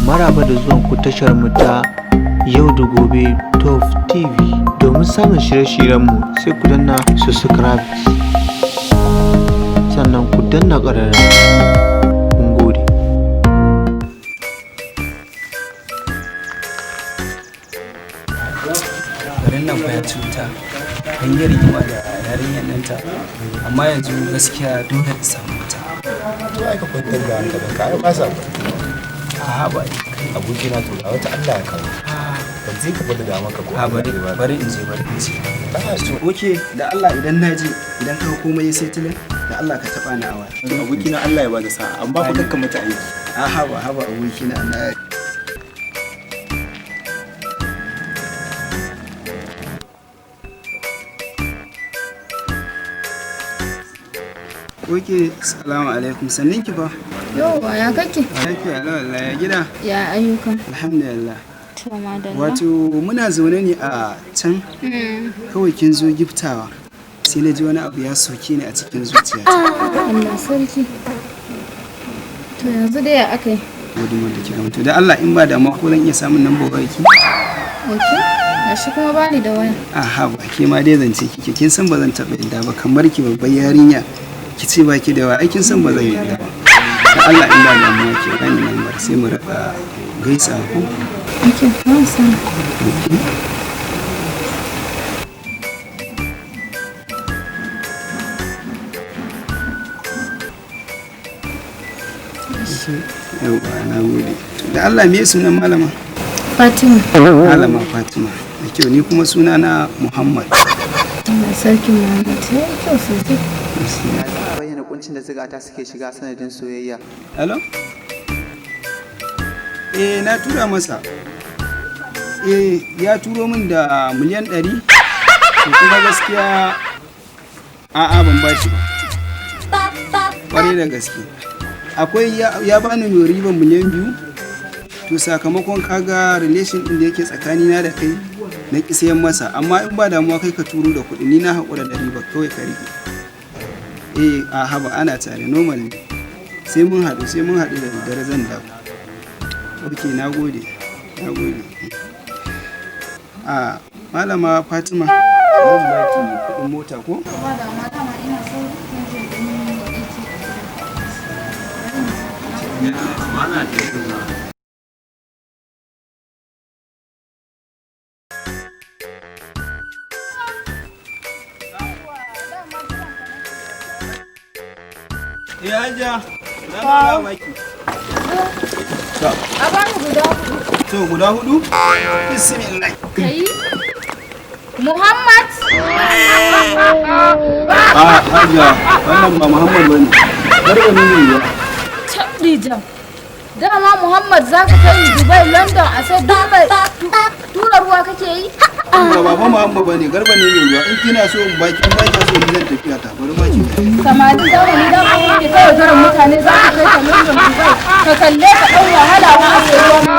Maraba da zuwan ku tashar mu ta Yau da Gobe Top TV. Domin samun shirye-shiryenmu sai ku danna subscribe, sannan ku danna ƙararrawa. Mun gode. Garin nan fa ya cuta, an yi rigima da yarinyar nan ta, amma yanzu gaskiya dole ta samu ta. To ai ka kwantar da hankalin ka, ai ba sa A ba abokina to da wata Allah ya kawo. Ban zai ka bada dama ka ko a bari in je. Kana so Oke, da Allah idan na je, idan ka komai sai tilin, da Allah ka taba ni awa. abokina Allah ya bada sa'a, an ba ku kakka mata aiki. A haba abokina na. Oke, salamu alaikum, sannin ki fa. Yauwa ya kake? Lafiya lawalla ya gida. Ya ayyukan? Alhamdulillah. To madalla. Wato muna zaune ne a can, kawai kin zo giftawa, sai na ji wani abu ya soke ni a cikin zuciya. Allah sarki. To yanzu dai ya aka yi? Gudun wanda kira mutu. Da Allah in ba da ko zan iya samun nan ki. Ok. Gashi kuma bani da waya. Aha ba ke ma dai zance kike, kin san ba zan taɓa yadda ba, kamar ki babbar yarinya ki ce ba ki da waya, ai kin san ba zan yadda ba. Da Allah in ba da ke bani lambar sai mu raka gaisa ko. Ok, ba san. Yauwa na gode. Da Allah me sunan malama? Fatima. Malama Fatima. Da kyau, ni kuma suna na Muhammad. Allah sarki Muhammad. Ya yi kyau sosai. Bayyana kuncin da zigata suke shiga sanadin soyayya. Hello? Na tura masa. Ya turo min da miliyan 100. To kuma gaskiya a'a ban bashi ba. Ƙwarai da gaske. Akwai ya bani riban miliyan 2. To sakamakon kaga relation din da yake tsakanina da kai na ki sayan masa, amma in ba damuwa kai ka turo da kuɗi, ni na haƙura da riba kawai ka rike. A haba ana tare normal ne. Sai mun haɗu da daddare zan dawo. Ok, na gode. Malama Fatima, zan baki kuɗin mota ko? Hajiya, na ba maki. A bani guda hudu. To guda hudu? Bismillah. Kai? Muhammad? Hajiya, wannan ba Muhammad bane. Garba ne ya. Tabdijan. Dama Muhammad za ka kai Dubai, London a sai Dubai. Tura ruwa kake yi? Ba baba Muhammad bane, Garba ne mai ruwa. In kina so in baki, in baki so ni zan tafiya ta. Bari baki. Samarin zamani da kuma ke kai garin mutane za ka kai ka London Dubai. Ka kalle ka ɗau wahala wa a sai ruwa